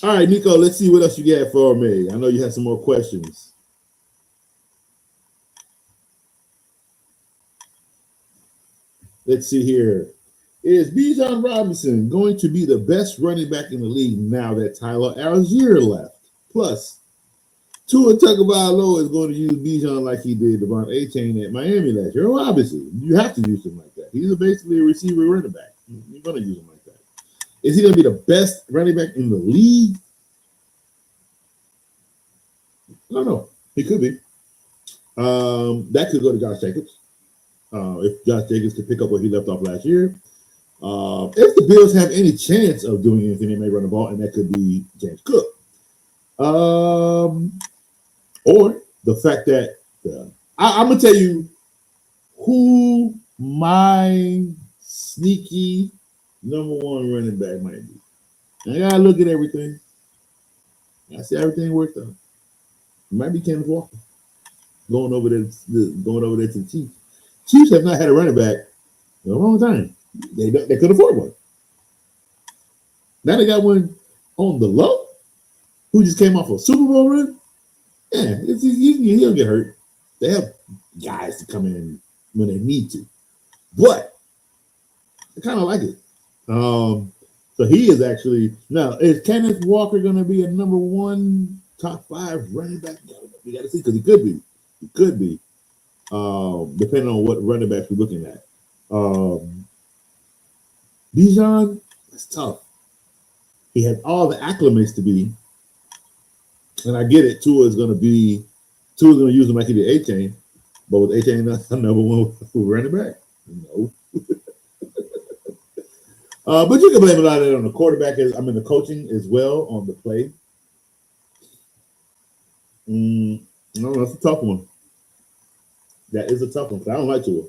All right, Nico, let's see what else you got for me. I know you had some more questions. Let's see here. Is Bijan Robinson going to be the best running back in the league now that Tyler Algier left? Plus, Tua Tagovailoa is going to use Bijan like he did Devon A-Chain at Miami last year. Well, obviously, you have to use him like that. He's basically a receiver running back. You're going to use him like that. Is he going to be the best running back in the league? I don't know. He could be. That could go to Josh Jacobs. If Josh Jacobs could pick up where he left off last year. If the Bills have any chance of doing anything, they may run the ball, and that could be James Cook. Or the fact that I'm going to tell you who my sneaky number one running back might be. I got to look at everything. I see everything worked out. It might be Kenneth Walker going over there to the Chiefs. Chiefs have not had a running back in a long time. They could afford one. Now they got one on the low who just came off a Super Bowl run. Yeah, he'll get hurt. They have guys to come in when they need to. But I kind of like it. So he is actually now. Is Kenneth Walker going to be a number one top 5 running back? We got to see because he could be. He could be, depending on what running backs we're looking at. Bijan, that's tough. He has all the acclimates to be, and I get it. Tua's going to use him like he did A-Chain, but with A-Chain not the number one running back? No. But you can blame a lot of that on the quarterback. The coaching as well on the play. No, that's a tough one. That is a tough one because I don't like Tua.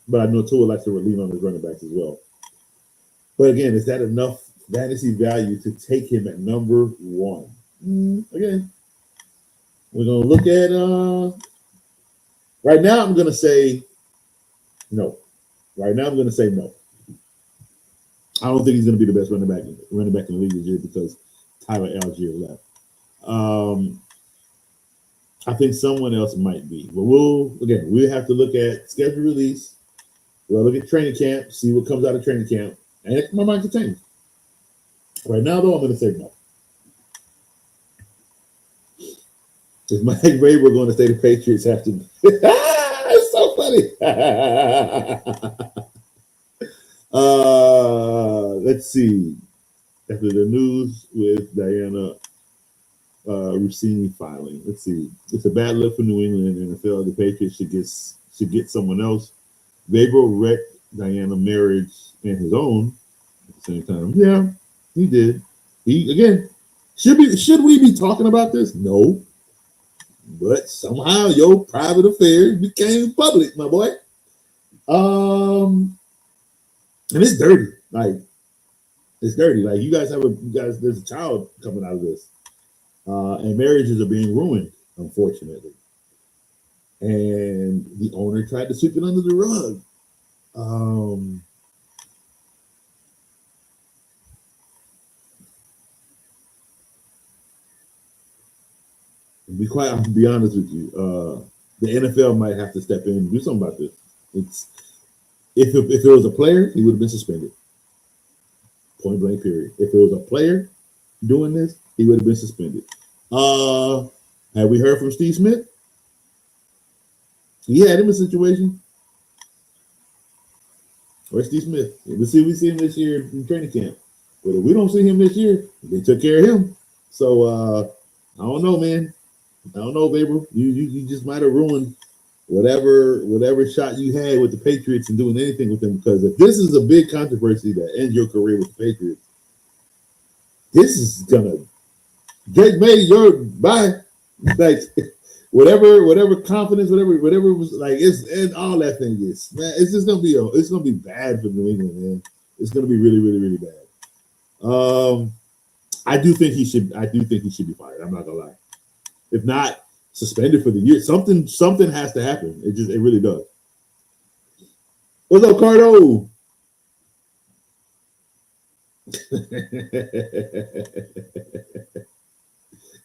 But I know Tua likes to lean on his running backs as well. But again, is that enough fantasy value to take him at number 1? Again, we're going to look at right now I'm going to say no. Right now I'm going to say no. I don't think he's going to be the best running back in the league this year because Tyler Algier left. I think someone else might be. But we'll have to look at schedule release. We'll look at training camp, see what comes out of training camp, and my mind can change. Right now, though, I'm going to say no. Is Mike Vrabel going to stay the Patriots after? It's so funny. Let's see. After the news with Diana Rossini filing. Let's see. It's a bad look for New England and NFL. The Patriots should get someone else. Vrabel wrecked Diana's marriage and his own at the same time. Yeah, he did. Should we be talking about this? No. But somehow your private affairs became public, my boy. And it's dirty. It's dirty. There's a child coming out of this. And marriages are being ruined, unfortunately. And the owner tried to sweep it under the rug. I'll be honest with you. The NFL might have to step in and do something about this. If it was a player, he would have been suspended. Point blank, period. If it was a player doing this, he would have been suspended. Have we heard from Steve Smith? He had him a situation. Where's Steve Smith? We see him this year in training camp. But if we don't see him this year, they took care of him. So I don't know, man. I don't know, Vrabel. You just might have ruined whatever shot you had with the Patriots and doing anything with them. Because if this is a big controversy that ends your career with the Patriots, this is gonna Drake made your bye. Like whatever confidence, whatever was like, it's all that thing is, man. It's just gonna be bad for New England, man. It's gonna be really, really, really bad. I do think he should be fired. I'm not gonna lie. If not, suspended for the year. Something has to happen. It really does. What's up, Cardo?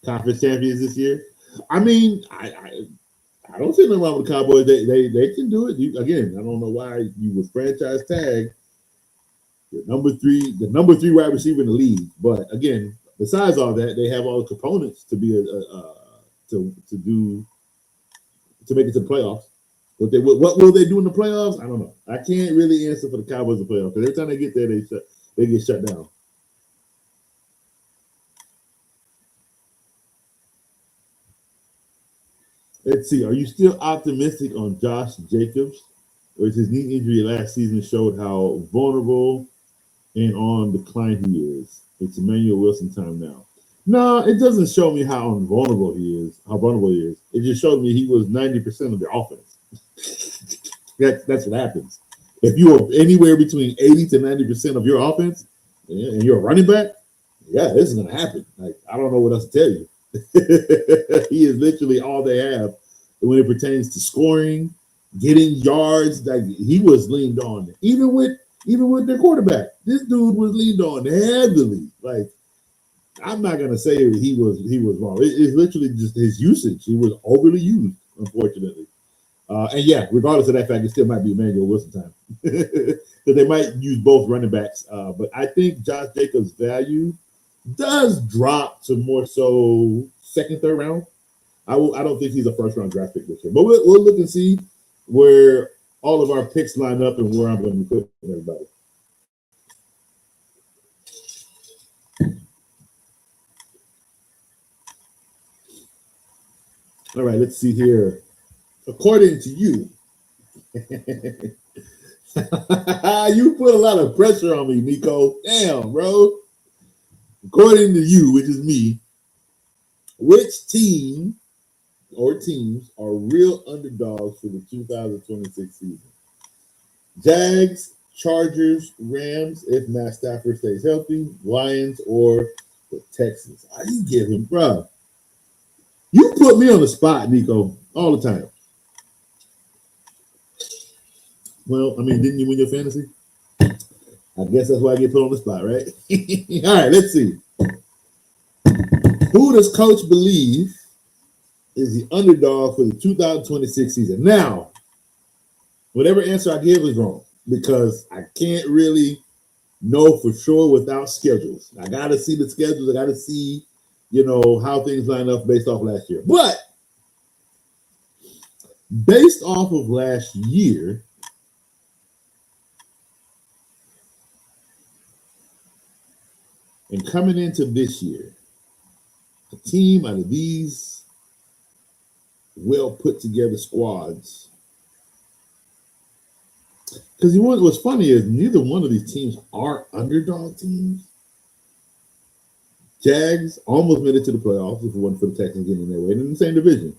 Conference champions this year. I mean, I don't see nothing wrong with the Cowboys. They can do it. Again, I don't know why you would franchise tag the number three wide receiver in the league. But again, besides all that, they have all the components to be to make it to the playoffs. What will they do in the playoffs? I don't know. I can't really answer for the Cowboys in the playoffs because every time they get there, they get shut down. Let's see. Are you still optimistic on Josh Jacobs, or is his knee injury last season showed how vulnerable and on decline he is? It's Emmanuel Wilson time now. No, it doesn't show me how vulnerable he is. It just showed me he was 90% of the offense. That's what happens. If you are anywhere between 80 to 90% of your offense, and you're a running back, yeah, this is going to happen. Like, I don't know what else to tell you. He is literally all they have when it pertains to scoring, getting yards. Like, he was leaned on, even with their quarterback. This dude was leaned on heavily. Like, I'm not gonna say he was wrong. It's literally just his usage. He was overly used, unfortunately. And yeah, regardless of that fact, it still might be Emmanuel Wilson time because they might use both running backs. But I think Josh Jacobs' value does drop to more so second, third round. I don't think he's a first round draft pick this year. But we'll look and see where all of our picks line up and where I'm going to be putting everybody. All right, let's see here. According to you, you put a lot of pressure on me, Nico. Damn, bro. According to you, which is me, which team or teams are real underdogs for the 2026 season? Jags, Chargers, Rams, if Matt Stafford stays healthy, Lions, or the Texans? I didn't give him, bro. You put me on the spot, Nico, all the time. Well, I mean, didn't you win your fantasy? I guess that's why I get put on the spot, right? All right, let's see. Who does Coach believe is the underdog for the 2026 season? Now, whatever answer I give is wrong because I can't really know for sure without schedules. I got to see the schedules. I got to see, how things line up based off last year. But based off of last year, and coming into this year, a team out of these well put together squads. Because what's funny is neither one of these teams are underdog teams. Jags almost made it to the playoffs if it wasn't for the Texans getting in their way. And in the same division.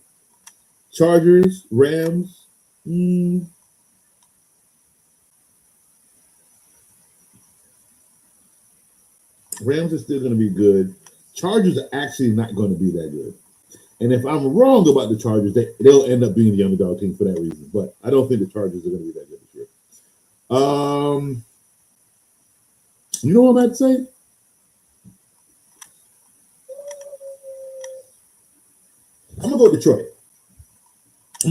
Chargers, Rams. Rams are still going to be good. Chargers are actually not going to be that good. And if I'm wrong about the Chargers, they'll end up being the underdog team for that reason. But I don't think the Chargers are going to be that good this year. You know what I'm about to say? I'm going to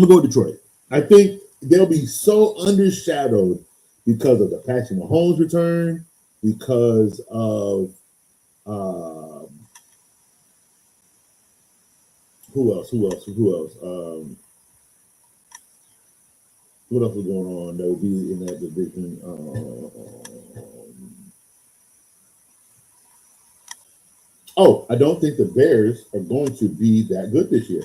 go Detroit. I think they'll be so undershadowed because of the Patrick Mahomes return, because of who else? What else was going on that would be in that division? I don't think the Bears are going to be that good this year.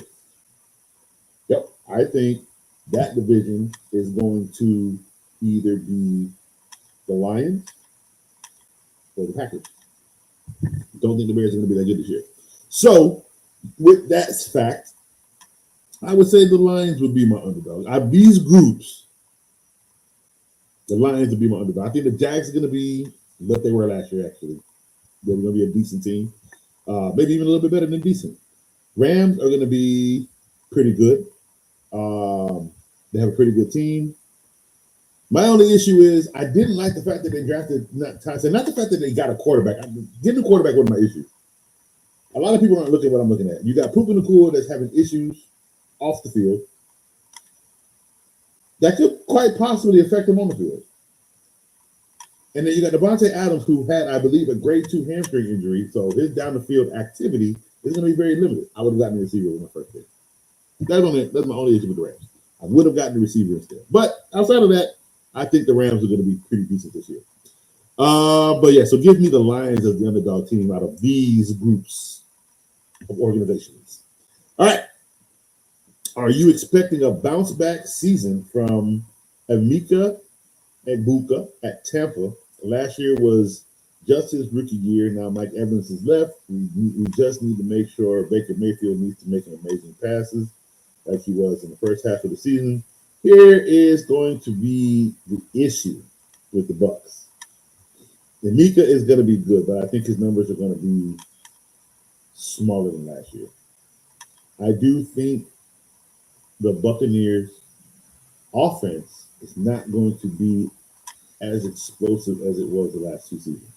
Yep, I think that division is going to either be the Lions or the Packers. Don't think the Bears are going to be that good this year. So, with that fact, I would say the Lions would be my underdog. These groups, the Lions would be my underdog. I think the Jags are going to be what they were last year, actually. They're going to be a decent team. Maybe even a little bit better than decent. Rams are going to be pretty good. They have a pretty good team. My only issue is I didn't like the fact that they drafted not the fact that they got a quarterback. Getting a quarterback wasn't my issue. A lot of people aren't looking at what I'm looking at. You got Puka Nacua that's having issues off the field that could quite possibly affect him on the field. And then you got Devontae Adams, who had, I believe, a grade 2 hamstring injury, so his down the field activity is going to be very limited. I would have gotten the receiver with my first pick. That's my only issue with the Rams. I would have gotten the receiver instead. But outside of that, I think the Rams are going to be pretty decent this year. But yeah, so give me the Lions as the underdog team out of these groups of organizations. All right. Are you expecting a bounce back season from Emeka Egbuka at Tampa? Last year was just his rookie year. Now Mike Evans is left. We just need to make sure Baker Mayfield needs to make amazing passes like he was in the first half of the season. Here is going to be the issue with the Bucs. Emeka is going to be good, but I think his numbers are going to be smaller than last year. I do think the Buccaneers offense is not going to be as explosive as it was the last two seasons.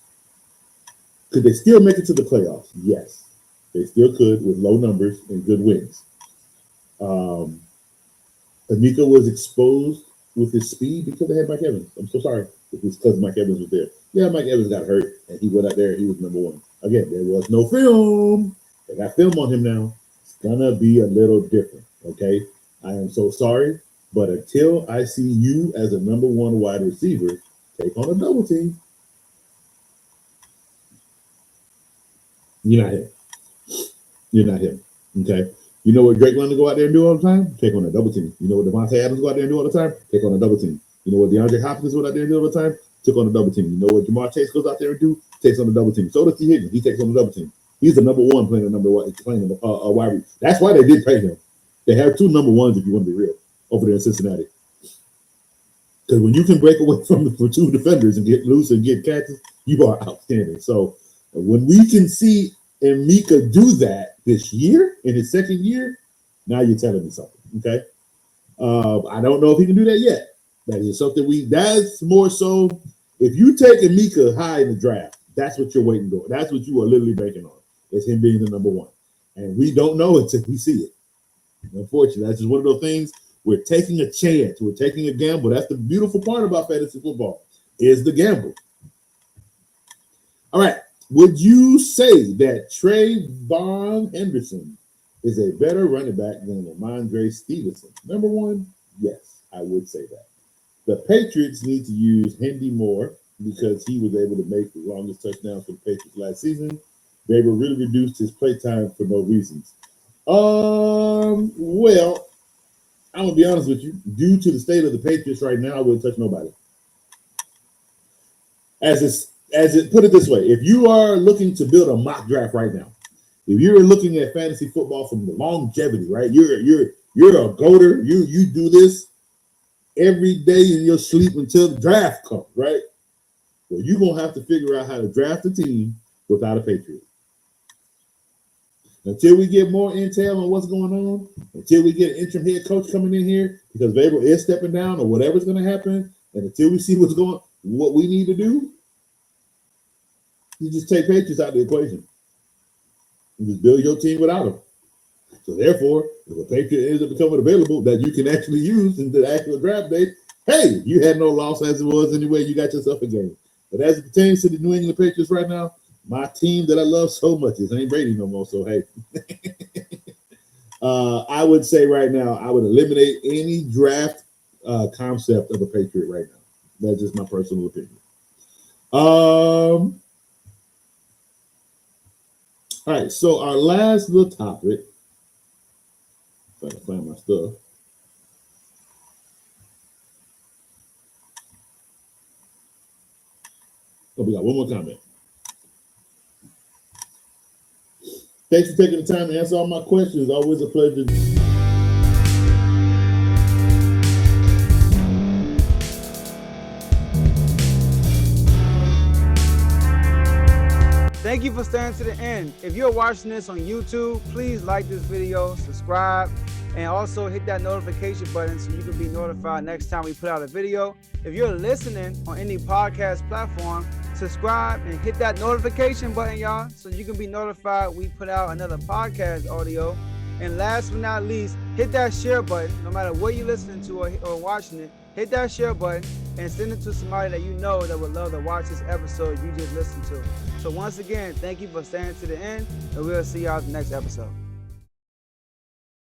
Could they still make it to the playoffs? Yes, they still could with low numbers and good wins. Emeka was exposed with his speed because they had Mike Evans. I'm so sorry. It was because Mike Evans was there. Yeah, Mike Evans got hurt, and he went out there, and he was number one. Again, there was no film. They got film on him now. It's going to be a little different, okay? I am so sorry, but until I see you as a number one wide receiver take on a double team, you're not him. You're not him, okay? You know what Drake London go out there and do all the time? Take on a double team. You know what Devontae Adams go out there and do all the time? Take on a double team. You know what DeAndre Hopkins go out there and do all the time? Took on a double team. You know what Jamar Chase goes out there and do? Takes on a double team. So does T. Higgins. He takes on a double team. He's the number one playing a number one, playing a wide receiver. That's why they did pay him. They have two number ones, if you want to be real, over there in Cincinnati. Because when you can break away from two defenders and get loose and get catches, you are outstanding. So when we can see Emeka do that this year, in his second year, now you're telling me something, okay? I don't know if he can do that yet. That is something that's more so, if you take Emeka high in the draft, that's what you're waiting for. That's what you are literally banking on, is him being the number one. And we don't know until we see it. Unfortunately, that's just one of those things. We're taking a chance. We're taking a gamble. That's the beautiful part about fantasy football, is the gamble. All right. Would you say that Trayvon Henderson is a better running back than Ramondre Stevenson? Number one, yes, I would say that. The Patriots need to use Hendy more because he was able to make the longest touchdowns for the Patriots last season. They were really reduced his play time for no reasons. Well, I'm gonna be honest with you. Due to the state of the Patriots right now, I wouldn't touch nobody. Put it this way: if you are looking to build a mock draft right now, if you're looking at fantasy football from the longevity, right? You're a goater. You do this every day in your sleep until the draft comes, right? Well, you're gonna have to figure out how to draft a team without a Patriot. Until we get more intel on what's going on, until we get an interim head coach coming in here because Babel is stepping down or whatever's going to happen, and until we see what we need to do, you just take Patriots out of the equation. You just build your team without them. So therefore, if a Patriot ends up becoming available that you can actually use in the actual draft date, hey, you had no loss as it was anyway. You got yourself a game. But as it pertains to the New England Patriots right now, my team that I love so much is ain't Brady no more. So hey, I would say right now I would eliminate any draft concept of a Patriot right now. That's just my personal opinion. All right, so our last little topic. If I can find my stuff. Oh, we got one more comment. Thanks for taking the time to answer all my questions. Always a pleasure. Thank you for staying to the end. If you're watching this on YouTube, please like this video, subscribe, And also hit that notification button so you can be notified next time we put out a video. If you're listening on any podcast platform, subscribe and hit that notification button, y'all, so you can be notified we put out another podcast audio. And last but not least, hit that share button. No matter what you're listening to or watching it, hit that share button and send it to somebody that you know that would love to watch this episode you just listened to. So once again, thank you for staying to the end, and we'll see y'all in the next episode.